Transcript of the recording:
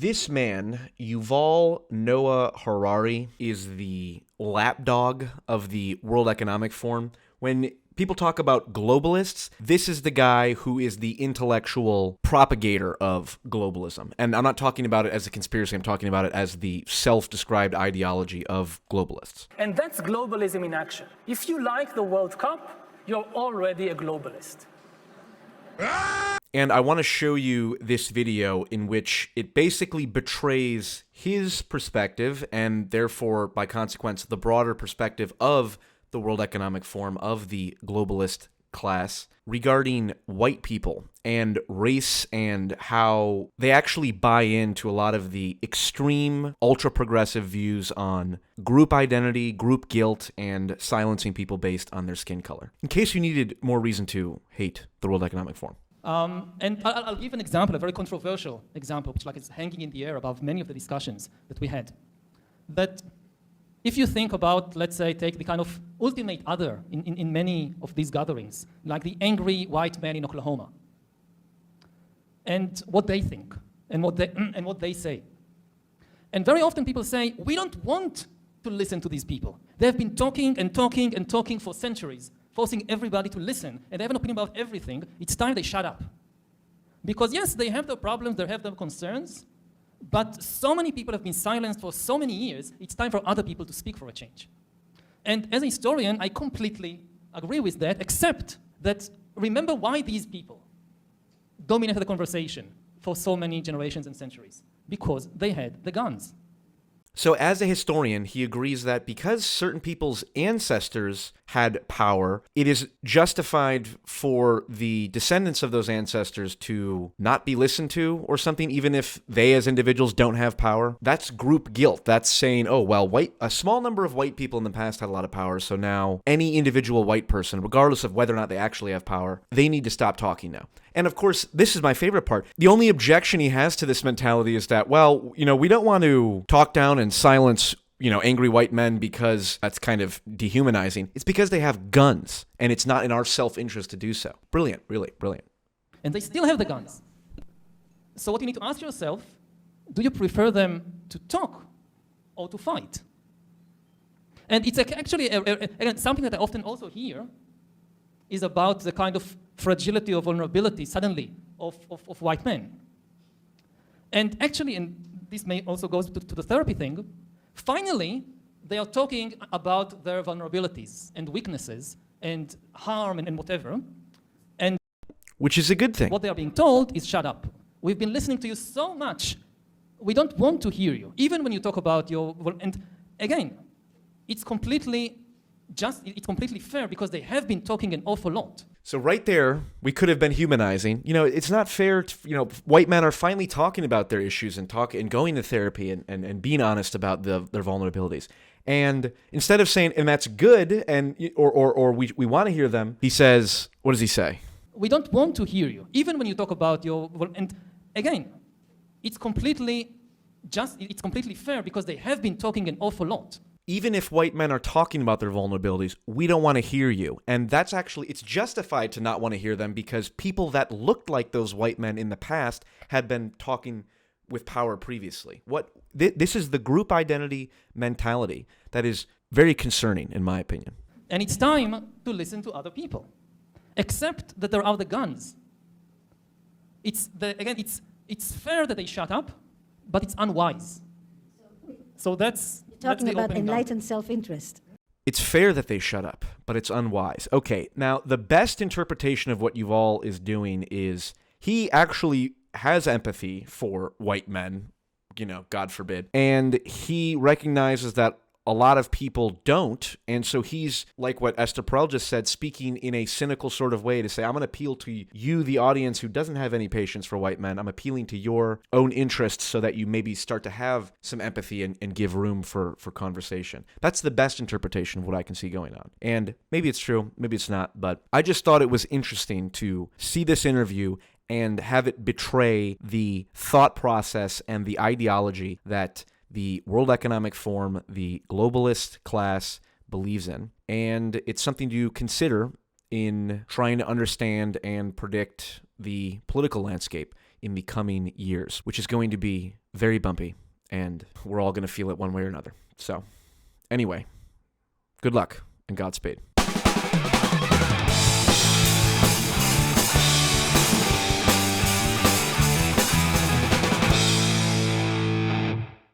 This man, Yuval Noah Harari, is the lapdog of the World Economic Forum. When people talk about globalists, this is the guy who is the intellectual propagator of globalism. And I'm not talking about it as a conspiracy, I'm talking about it as the self-described ideology of globalists. And that's globalism in action. If you like the World Cup, you're already a globalist. And I want to show you this video in which it basically betrays his perspective and therefore, by consequence, the broader perspective of the World Economic Forum, of the globalist class, regarding white people and race and how they actually buy into a lot of the extreme, ultra-progressive views on group identity, group guilt, and silencing people based on their skin color. In case you needed more reason to hate the World Economic Forum. And I'll give an example, a very controversial example, which is hanging in the air above many of the discussions that we had. But if you think about, let's say, take the kind of ultimate other in many of these gatherings, like the angry white man in Oklahoma, and what they think, and what they say. And very often people say, we don't want to listen to these people. They have been talking and talking and talking for centuries, forcing everybody to listen, and they have an opinion about everything. It's time they shut up. Because yes, they have their problems, they have their concerns, but so many people have been silenced for so many years, it's time for other people to speak for a change. And as a historian, I completely agree with that, except that remember why these people dominated the conversation for so many generations and centuries. Because they had the guns. So as a historian, he agrees that because certain people's ancestors had power, it is justified for the descendants of those ancestors to not be listened to or something, even if they as individuals don't have power. That's group guilt. That's saying, oh, well, a small number of white people in the past had a lot of power, so now any individual white person, regardless of whether or not they actually have power, they need to stop talking now. And of course, this is my favorite part. The only objection he has to this mentality is that, well, we don't want to talk down and silence, angry white men because that's kind of dehumanizing. It's because they have guns, and it's not in our self-interest to do so. Brilliant, really, brilliant. And they still have the guns. So what you need to ask yourself, do you prefer them to talk or to fight? And it's actually, again, something that I often also hear is about the kind of fragility or vulnerability, suddenly, of white men. And actually, and this may also go to the therapy thing, finally, they are talking about their vulnerabilities and weaknesses and harm and whatever. And which is a good thing. What they are being told is shut up. We've been listening to you so much, we don't want to hear you. Even when you talk about and again, it's completely fair because they have been talking an awful lot. So right there, we could have been humanizing. It's not fair to, white men are finally talking about their issues and going to therapy and being honest about their vulnerabilities. And instead of saying, and that's good, and or we want to hear them, he says, what does he say? We don't want to hear you. Even when you talk about and again, it's completely fair because they have been talking an awful lot. Even if white men are talking about their vulnerabilities, we don't want to hear you. And that's actually, it's justified to not want to hear them because people that looked like those white men in the past had been talking with power previously. This is the group identity mentality that is very concerning, in my opinion. And it's time to listen to other people, except that there are the guns. It's fair that they shut up, but it's unwise. So that's talking the about opening enlightened self-interest. It's fair that they shut up, but it's unwise. Okay, now the best interpretation of what Yuval is doing is he actually has empathy for white men, God forbid, and he recognizes that a lot of people don't, and so he's, like what Esther Perel just said, speaking in a cynical sort of way to say, I'm going to appeal to you, the audience, who doesn't have any patience for white men. I'm appealing to your own interests so that you maybe start to have some empathy and give room for conversation. That's the best interpretation of what I can see going on. And maybe it's true, maybe it's not, but I just thought it was interesting to see this interview and have it betray the thought process and the ideology that the World Economic Forum, the globalist class, believes in. And it's something to consider in trying to understand and predict the political landscape. in the coming years, which is going to be very bumpy, and we're all going to feel it one way or another. So, anyway, good luck and Godspeed.